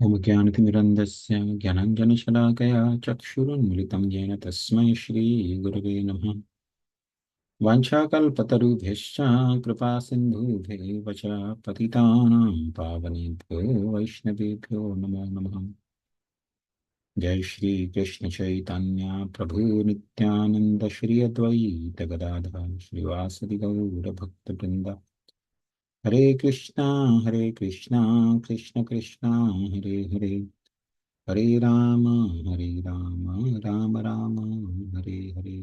ओमज्ञानतिमिरन्दस्य ज्ञानाञ्जनशलाकया चक्षुरुन्मिलितं येन तस्मै श्रीगुरवे नमः। वाञ्छाकल्पतरुभ्यश्च कृपासिन्धुभ्येव च पतितानां पावनेभ्यो वैष्णवेभ्यो नमो नमः। जय श्री कृष्ण चैतन्य प्रभु नित्यानंद श्री अद्वैत गदाधर श्रीवासदि गौरभक्तवृंद। हरे कृष्णा कृष्ण कृष्णा हरे हरे, हरे Ram Ram Ram Hare Hare.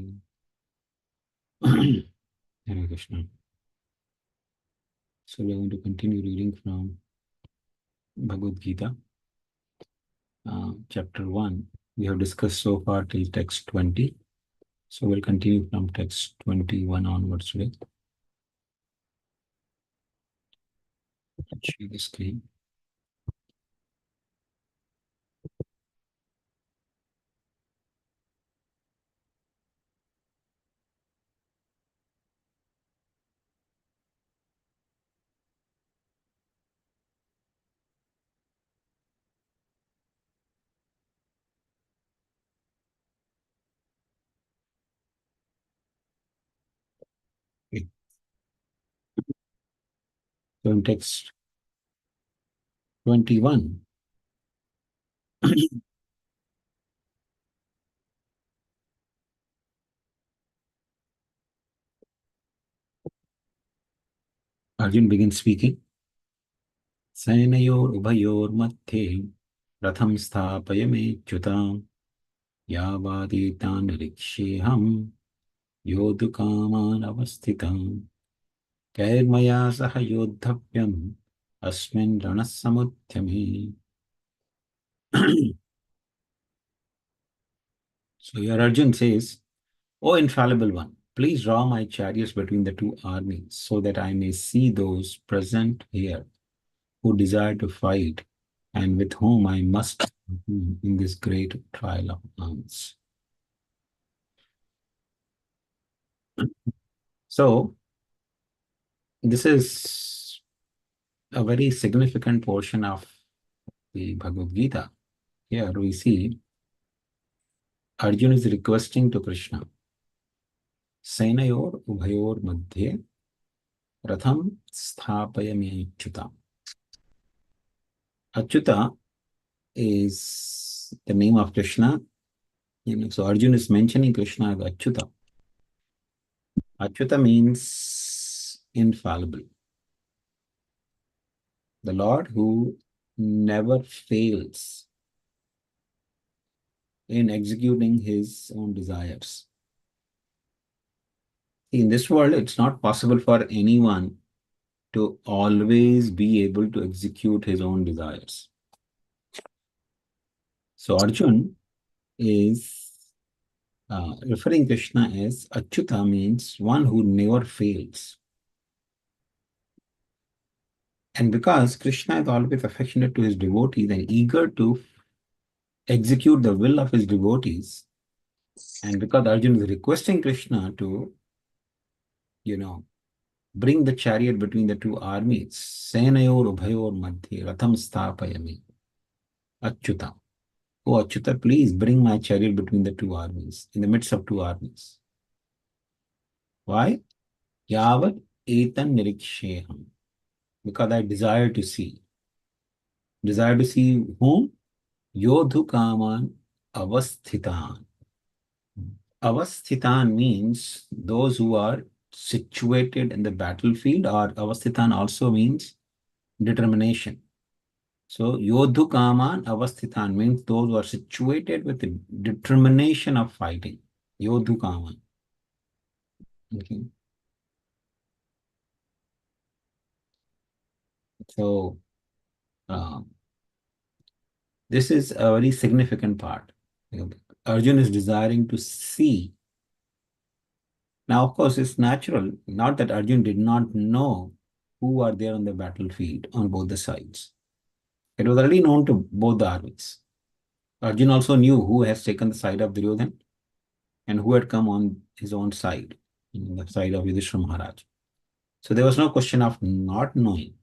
Hare Krishna. So we are going to continue reading from Bhagavad Gita, chapter 1. We have discussed so far till text 20. So we'll continue from text 21 onwards today. Share the screen. Okay. So in text 21, Arjun begins speaking. Sainayor ubayor mathe ratham sthapayamechyutam yavaditan riksheham yodukaman avasthitam kairmaya saha yodhavyam asmin ranasamudhyami. So here Arjun says, O infallible one, please draw my chariots between the two armies so that I may see those present here who desire to fight and with whom I must in this great trial of arms. So this is a very significant portion of the Bhagavad Gita. Here we see Arjuna is requesting to Krishna, Senayor Ubhayor Madhye Ratham Sthapayami Achyuta. Achyuta is the name of Krishna. So Arjuna is mentioning Krishna as Achyuta. Achyuta means infallible. The Lord who never fails in executing his own desires. In this world, it's not possible for anyone to always be able to execute his own desires. So Arjun is referring Krishna as Achyuta, means one who never fails. And because Krishna is always affectionate to his devotees and eager to execute the will of his devotees, and because Arjun is requesting Krishna to, bring the chariot between the two armies, Senayor Ubhayor Madhye Ratham Sthapayami Achyuta. Oh Achyuta, please bring my chariot between the two armies, in the midst of two armies. Why? Yavat etan niriksheham. Because I desire to see. Desire to see whom? Yodhu kaman avasthitan. Avasthitan means those who are situated in the battlefield, or avasthitan also means determination. So Yodhu Kaman Avasthitan means those who are situated with the determination of fighting. Yodhu Kaman. Okay. So this is a very significant part. Arjun is desiring to see. Now, of course, it's natural, not that Arjun did not know who are there on the battlefield on both the sides. It was already known to both the armies. Arjun also knew who has taken the side of Duryodhan and who had come on his own side, the side of Yudhishthira Maharaj. So there was no question of not knowing.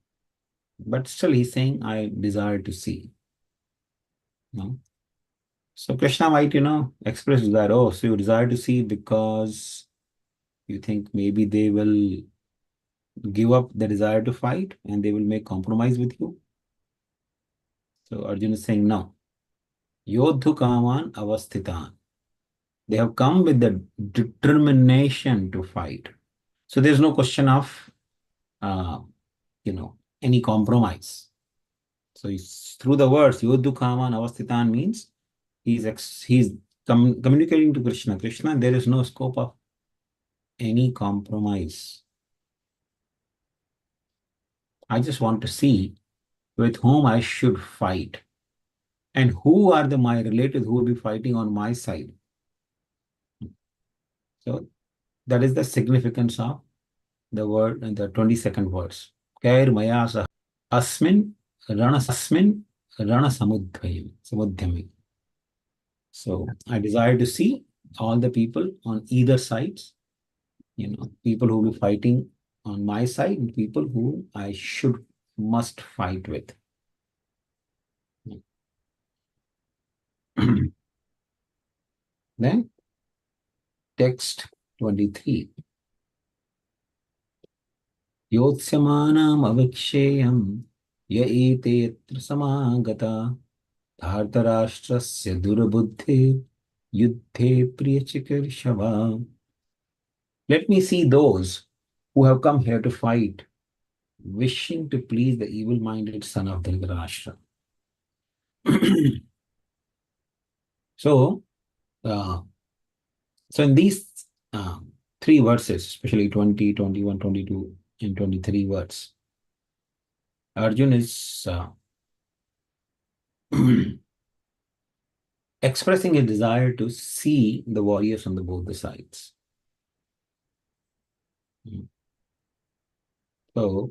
But still he's saying, I desire to see. No? So Krishna might, express that, oh, so you desire to see because you think maybe they will give up the desire to fight and they will make compromise with you. So Arjuna is saying, no. Yodhu kaman avasthitan. They have come with the determination to fight. So there's no question of, uh, any compromise. So through the words, Yodhu kaman avasthitan means he's communicating to Krishna. Krishna, there is no scope of any compromise. I just want to see with whom I should fight and who are my relatives who will be fighting on my side. So that is the significance of the word in the 22nd verse. Kair maya sah rana samudhyami. So I desire to see all the people on either sides, people who will be fighting on my side and people who I must fight with. Then text 23. Yotsamanam aviksheyam ya ete yatra samagata dhartarashtrasya durabuddhi yuddhe priyachikirshava. Let me see those who have come here to fight, wishing to please the evil-minded son of Dhritarashtra. So, uh, so in these three verses, especially 20, 21, 22, and 23 words, Arjun is expressing a desire to see the warriors on both the sides. So,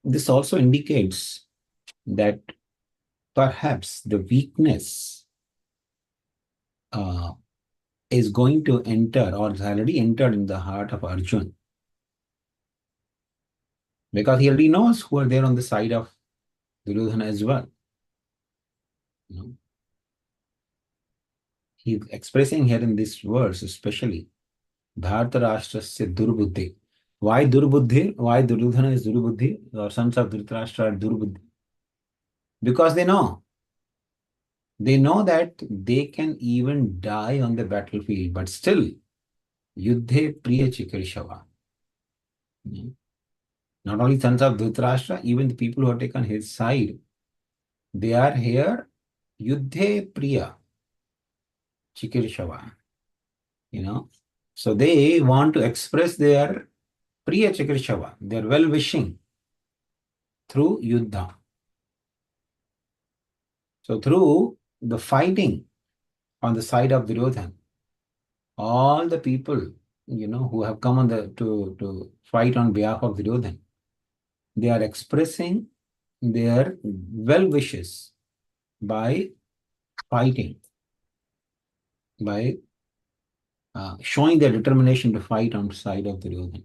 this also indicates that perhaps the weakness is going to enter or has already entered in the heart of Arjun, because he already knows who are there on the side of Duryodhana as well. He's expressing here in this verse especially Dhartarashtrasya Durbuddhi. Why Durbuddhi? Why Duryodhana is Durbuddhi or sons of Dhritarashtra are Durbuddhi? Because they know that they can even die on the battlefield, but still Yuddhe Priya Chikarishava. Not only sons of Dhritarashtra, even the people who have taken his side, they are here Yuddhe Priya Chikarishava. So they want to express their Priya Chikarishava, their well-wishing through Yuddha. So through the fighting on the side of Duryodhana, all the people, who have come to fight on behalf of Duryodhana, they are expressing their well wishes by fighting, by showing their determination to fight on the side of Duryodhana.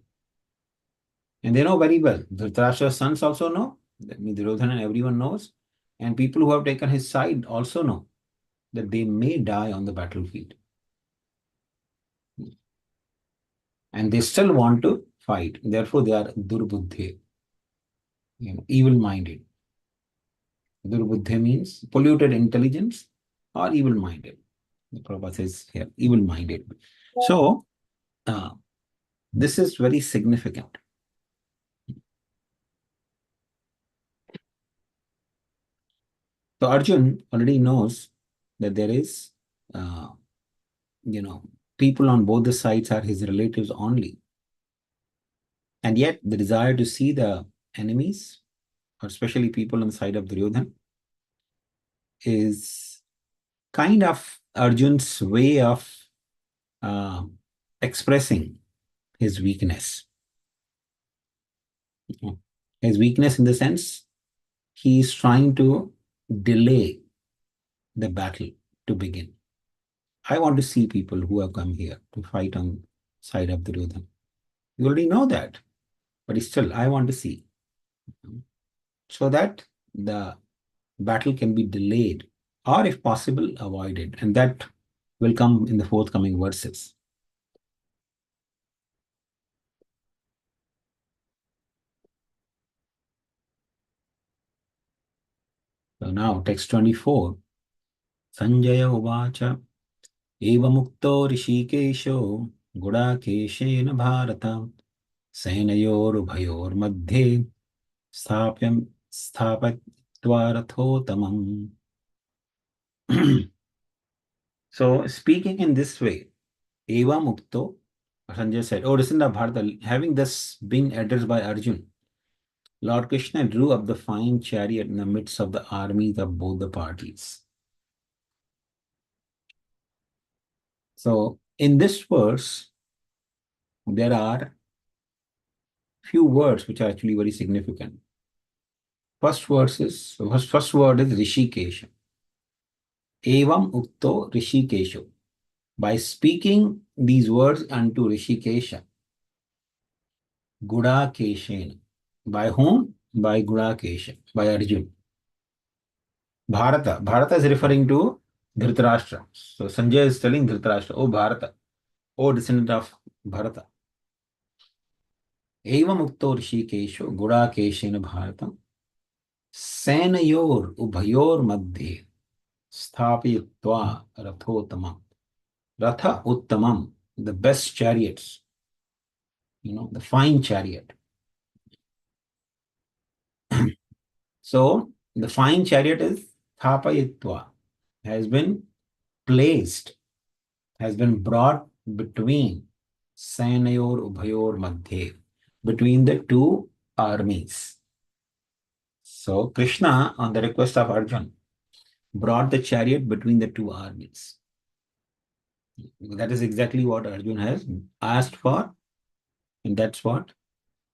And they know very well. Dhritarashtra's sons also know. That means Duryodhana and everyone knows. And people who have taken his side also know that they may die on the battlefield. And they still want to fight. Therefore, they are durbuddhi, evil-minded. Durbuddhi means polluted intelligence or evil-minded. The Prabhupada says here, evil-minded. So, this is very significant. So, Arjun already knows that there is, people on both the sides are his relatives only. And yet, the desire to see the enemies, or especially people on the side of Duryodhana, is kind of Arjun's way of expressing his weakness. His weakness in the sense he is trying to delay the battle to begin. I want to see people who have come here to fight on side of Duryodhana. You already know that, but still I want to see. So that the battle can be delayed or, if possible, avoided. And that will come in the forthcoming verses. So now, text 24. Sanjaya Uvacha Evamukto Rishikesho Gudakeshen Bharata Senayor Madhye Sthapyam Sthapatva Rathotamam. So, speaking in this way, Eva Mukto, Sanjay said, "Oh, listen to Bharata, having thus been addressed by Arjun, Lord Krishna drew up the fine chariot in the midst of the armies of both the parties." So, in this verse, there are few words which are actually very significant. First word is Rishikesh. Evam Ukto Rishikesho. By speaking these words unto Rishikesha, Gudakeshen. By whom? By Gudakesha, by Arjun. Bharata. Bharata is referring to Dhritarashtra. So Sanjay is telling Dhritarashtra, "Oh Bharata, O descendant of Bharata. Evam Ukto Rishikesho Gudakeshen Bharata Senayor Ubhayor Madhye Sthapayitva Rathotamam." Ratha Uttamam, the best chariots, the fine chariot. So the fine chariot is Thapayitva, has been placed, has been brought between Senayor Ubhayor Madhye, between the two armies. So Krishna, on the request of Arjun, brought the chariot between the two armies. That is exactly what Arjun has asked for, and that's what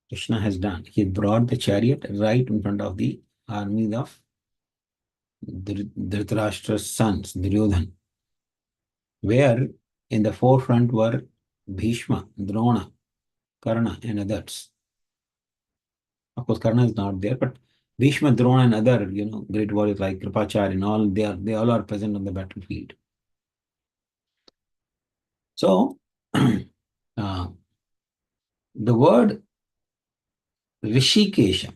Krishna has done. He brought the chariot right in front of the armies of Dhritarashtra's sons, Duryodhan, where in the forefront were Bhishma, Drona, Karna, and others. Of course, Karna is not there, but Bhishma, Drona, and other, great warriors like Kripacharya and all, they all are present on the battlefield. So, the word Rishikesha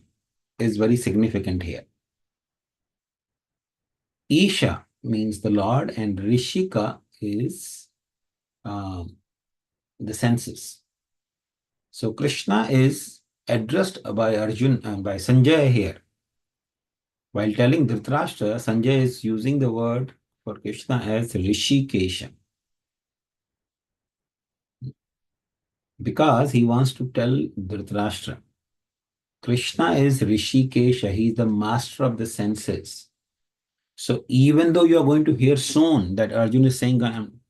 is very significant here. Isha means the Lord, and Rishika is the senses. So Krishna is addressed by Arjun and by Sanjay here. While telling Dhritarashtra, Sanjay is using the word for Krishna as Rishikesha, because he wants to tell Dhritarashtra, Krishna is Rishikesha, he is the master of the senses. So even though you are going to hear soon that Arjun is saying,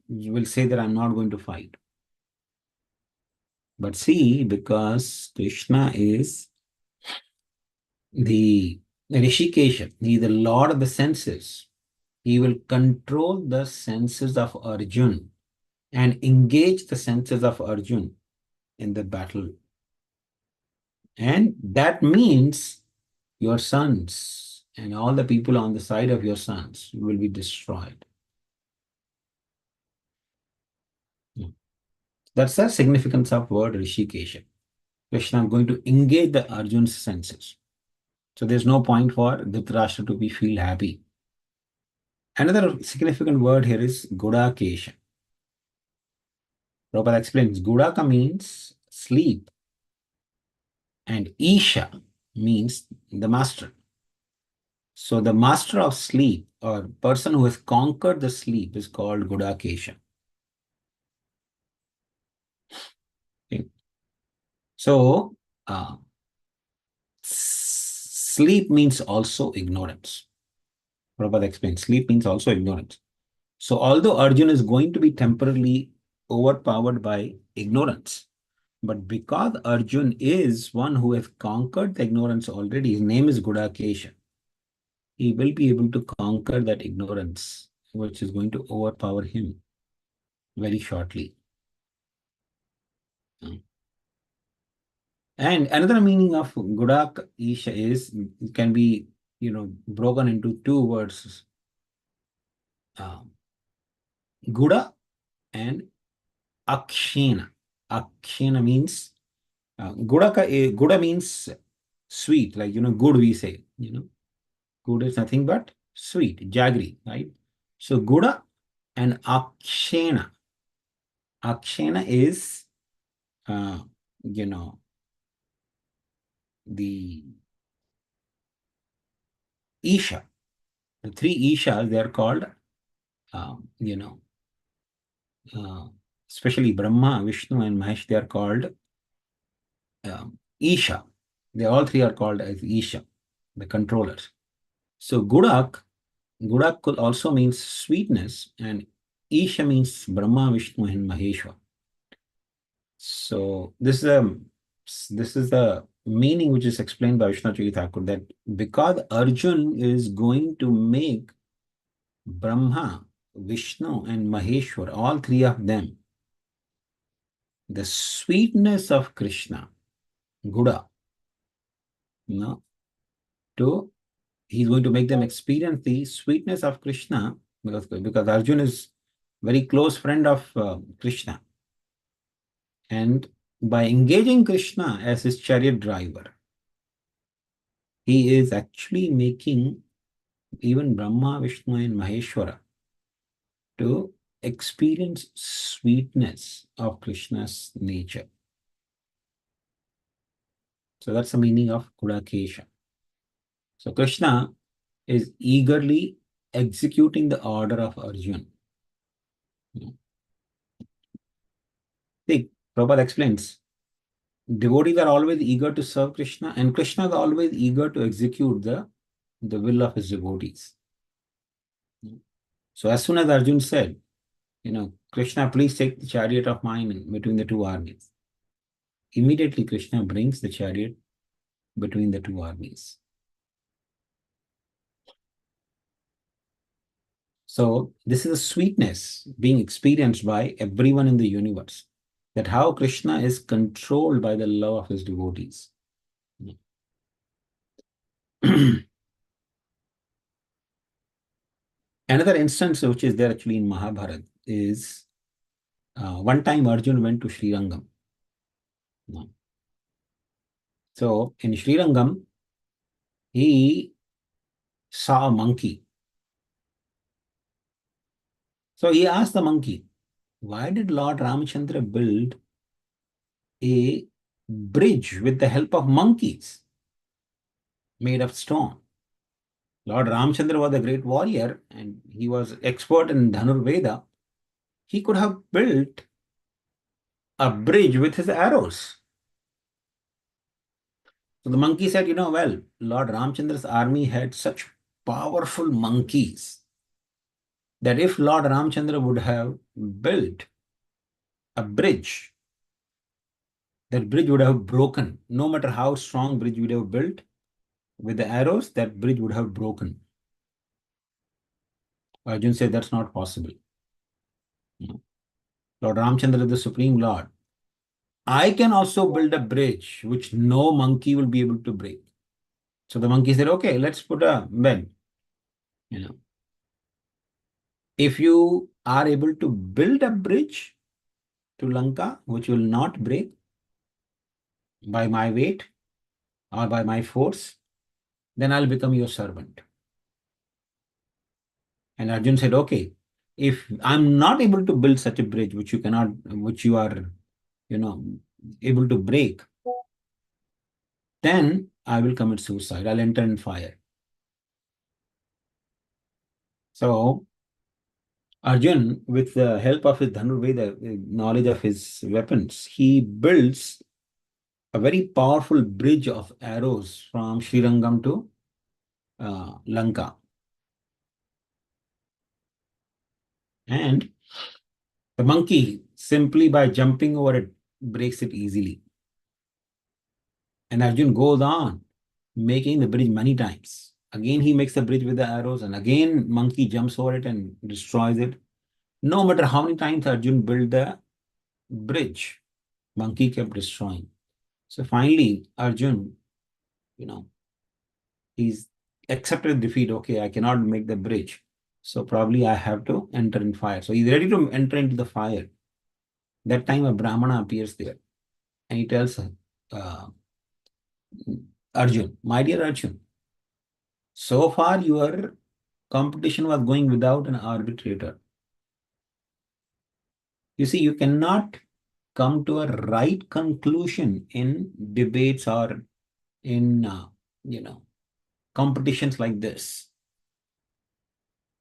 you will say that I'm not going to fight. But see, because Krishna is the Rishikesha, he is the Lord of the senses, he will control the senses of Arjun and engage the senses of Arjun in the battle. And that means your sons and all the people on the side of your sons will be destroyed. That's the significance of word Rishikesha. Krishna is going to engage the Arjun's senses. So there's no point for Dhritarashtra to feel happy. Another significant word here is Gudakesha. Prabhupada explains Gudaka means sleep, and Isha means the master. So the master of sleep, or person who has conquered the sleep, is called Gudakesha. Okay. So sleep means also ignorance. Prabhupada explains sleep means also ignorance. So although Arjuna is going to be temporarily overpowered by ignorance, but because Arjun is one who has conquered the ignorance already, his name is Gudakesha, he will be able to conquer that ignorance, which is going to overpower him very shortly. And another meaning of Gudak Isha is, it can be broken into two words, um, Guda and Akshena. Akshena means Guda means sweet, like good we say, good is nothing but sweet, jaggery, right? So Guda and Akshena. Akshena is uh, you know the Isha. The three Ishas, they are called um, you know uh, especially Brahma, Vishnu, and Mahesh, they are called Isha. They all three are called as Isha, the controllers. So Gudak could also means sweetness, and Isha means Brahma, Vishnu, and Maheshwar. So this is the meaning which is explained by Vishnu Thakur, that because Arjun is going to make Brahma, Vishnu, and Maheshwar, all three of them, the sweetness of Krishna, Guda, you know, to he's going to make them experience the sweetness of Krishna, because Arjun is very close friend of Krishna, and by engaging Krishna as his chariot driver, he is actually making even Brahma, Vishnu, and Maheshwara to experience sweetness of Krishna's nature. So that's the meaning of Kudakesha. So Krishna is eagerly executing the order of Arjun. See, Prabhupada explains, devotees are always eager to serve Krishna, and Krishna is always eager to execute the will of his devotees. So as soon as Arjun said, Krishna, please take the chariot of mine in between the two armies, immediately Krishna brings the chariot between the two armies. So this is a sweetness being experienced by everyone in the universe, that how Krishna is controlled by the love of his devotees. Another instance which is there actually in Mahabharata is one time Arjun went to Srirangam. So in Srirangam, he saw a monkey. So he asked the monkey, why did Lord Ramchandra build a bridge with the help of monkeys made of stone? Lord Ramchandra was a great warrior and he was expert in Dhanurveda. He could have built a bridge with his arrows. So the monkey said, well, Lord Ramchandra's army had such powerful monkeys that if Lord Ramchandra would have built a bridge, that bridge would have broken. No matter how strong bridge would have built, with the arrows, that bridge would have broken. Arjun said that's not possible. Lord Ramchandra is the Supreme Lord. I can also build a bridge which no monkey will be able to break. So the monkey said, okay, let's put a bed. If you are able to build a bridge to Lanka, which will not break by my weight or by my force, then I'll become your servant. And Arjun said, okay, if I'm not able to build such a bridge, which you are, able to break, then I will commit suicide. I'll enter in fire. So Arjun, with the help of his Dhanurveda, knowledge of his weapons, he builds a very powerful bridge of arrows from Srirangam to Lanka. And the monkey, simply by jumping over it, breaks it easily. And Arjun goes on making the bridge many times. Again, he makes the bridge with the arrows, and again, monkey jumps over it and destroys it. No matter how many times Arjun built the bridge, monkey kept destroying. So finally, Arjun, he's accepted defeat. Okay, I cannot make the bridge. So probably I have to enter in fire. So he's ready to enter into the fire. That time a Brahmana appears there and he tells Arjun, my dear Arjun, so far your competition was going without an arbitrator. You see, you cannot come to a right conclusion in debates or in, you know, competitions like this.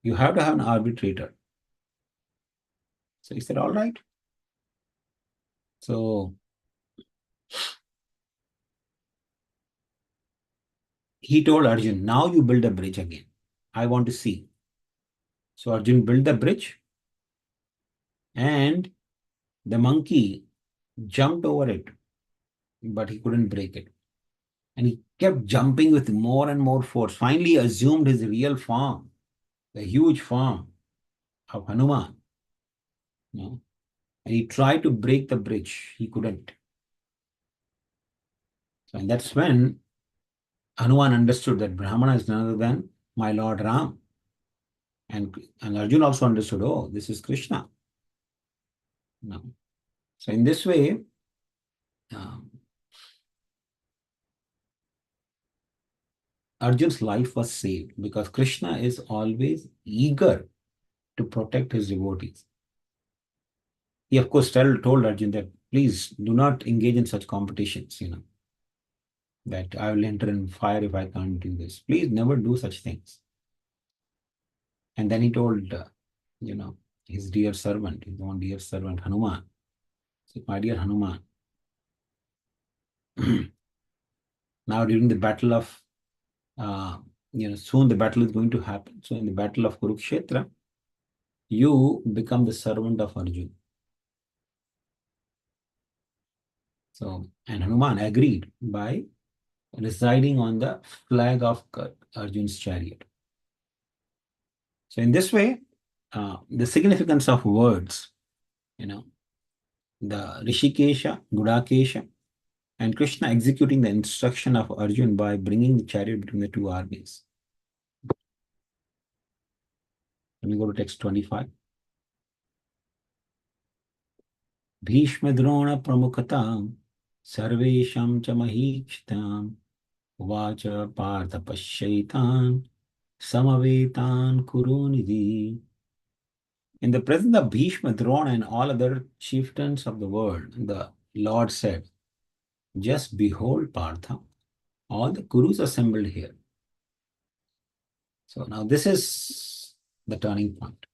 You have to have an arbitrator. So he said, all right. So he told Arjun, now you build a bridge again. I want to see. So Arjun built the bridge and the monkey jumped over it, but he couldn't break it. And he kept jumping with more and more force. Finally, assumed his real form, the huge form of Hanuman. You know, and he tried to break the bridge. He couldn't. So, and that's when Hanuman understood that Brahmana is none other than my Lord Ram. And Arjun also understood, oh, this is Krishna. No. So in this way, um, Arjun's life was saved because Krishna is always eager to protect his devotees. He, of course, told Arjun that please do not engage in such competitions, that I will enter in fire if I can't do this. Please never do such things. And then he told, his dear servant, his own dear servant, Hanuman, said, my dear Hanuman, now during the battle of, soon the battle is going to happen. So in the battle of Kurukshetra, you become the servant of Arjun. So, and Hanuman agreed by residing on the flag of Arjun's chariot. So in this way, the significance of words, the Rishikesha, Gudakesha, and Krishna executing the instruction of Arjun by bringing the chariot between the two armies. Let me go to text 25. Bhishma Drona Pramukhata Sarvesham cha Mahikshtam Vacha Partha Pashaitan Samavetan Kurunidhi. In the presence of Bhishma, Drona, and all other chieftains of the world, the Lord said, just behold, Partha, all the Kurus assembled here. So now this is the turning point.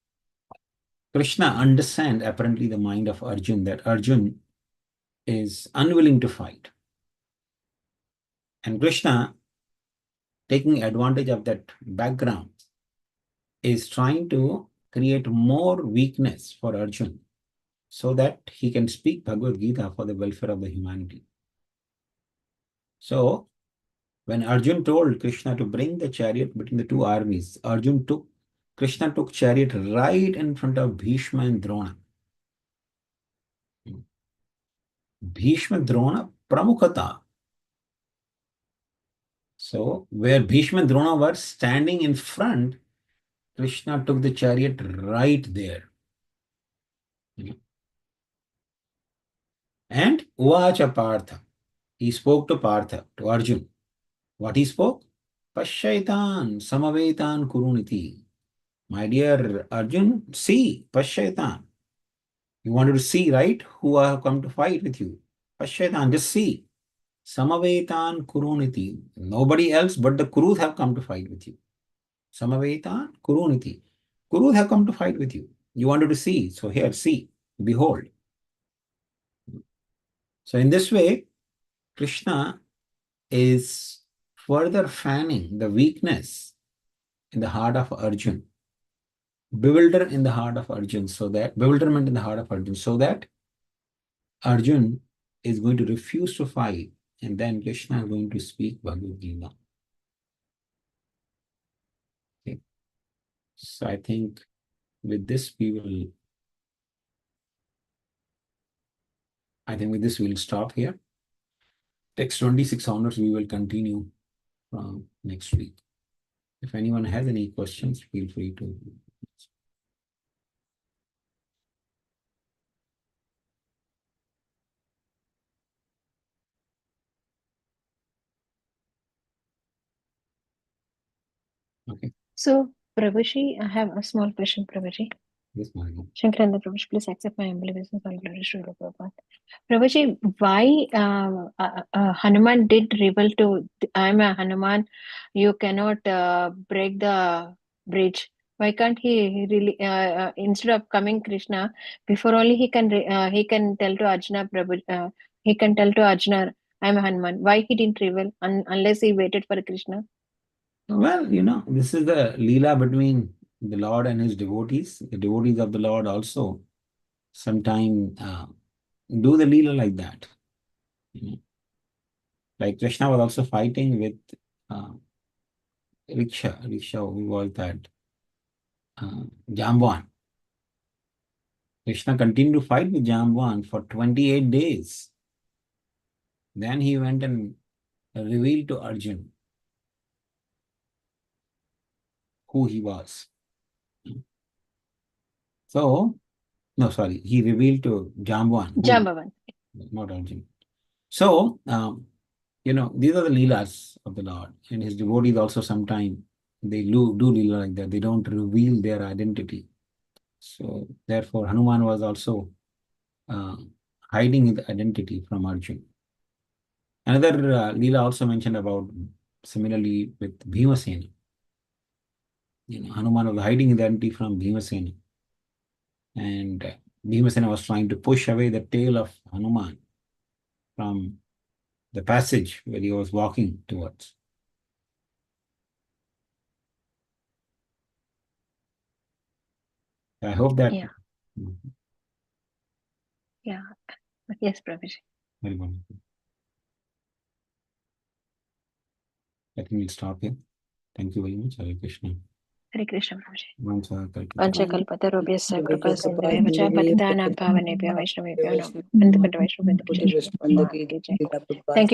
Krishna understands apparently the mind of Arjun, that Arjun is unwilling to fight. And Krishna, taking advantage of that background, is trying to create more weakness for Arjun so that he can speak Bhagavad Gita for the welfare of the humanity. So when Arjun told Krishna to bring the chariot between the two armies, Krishna took chariot right in front of Bhishma and Drona. Bhishma Drona Pramukhata. So where Bhishma and Drona were standing in front, Krishna took the chariot right there. And Uvacha Partha. He spoke to Partha, to Arjun. What he spoke? Pashaitan, Samavetan Kuruniti. My dear Arjun, see, Pashaitan. You wanted to see, right? Who have come to fight with you. Pashaitan, just see. Samavetan Kuruniti. Nobody else but the Kurus have come to fight with you. Samavetan Kuruniti. Kurus have come to fight with you. You wanted to see. So here, see, behold. So in this way, Krishna is further fanning the weakness in the heart of Arjun, bewilderment in the heart of Arjun, so that Arjun is going to refuse to fight, and then Krishna is going to speak Bhagavad Gita. Okay. So I think with this we'll stop here. Text 26 onwards we will continue from next week. If anyone has any questions, feel free to. Okay. So, Prabhuji, I have a small question, Prabhuji. Yes, Maharaji. Shankaranda Prabhuji, please accept my humble obeisance. All glory to Srila Prabhupada. Prabhuji, why Hanuman did reveal to, I'm a Hanuman, you cannot break the bridge. Why can't he really, instead of coming Krishna, before only he can tell to Arjuna, he can tell to Arjuna, I'm a Hanuman. Why he didn't reveal unless he waited for Krishna? Well, this is the Leela between the Lord and his devotees. The devotees of the Lord also sometimes do the Leela like that. Like Krishna was also fighting with uh, Riksha, who was that? Jamban. Krishna continued to fight with Jamban for 28 days. Then he went and revealed to Arjun who he was. So, no, sorry, he revealed to Jamban, Jambavan. not Arjun. So, these are the Leelas of the Lord, and his devotees also sometimes they do Leela like that. They don't reveal their identity. So, therefore, Hanuman was also uh, hiding his identity from Arjun. Another Leela also mentioned about similarly with Bhimasena. Hanuman was hiding his identity from Bhimasena, and Bhimasena was trying to push away the tail of Hanuman from the passage where he was walking towards. I hope that. Yeah. Yeah. Yes, Prabhuji. Very wonderful. I think we'll stop here. Thank you very much. Hare Krishna. Hare Krishna, Prabhuji. Mansa Kalpita. Panchakalpatarubhyasya कृपा सिन्धुभ्यः च पतितानां पावनेभ्यो वैष्णवेभ्यो नमः। Thank you.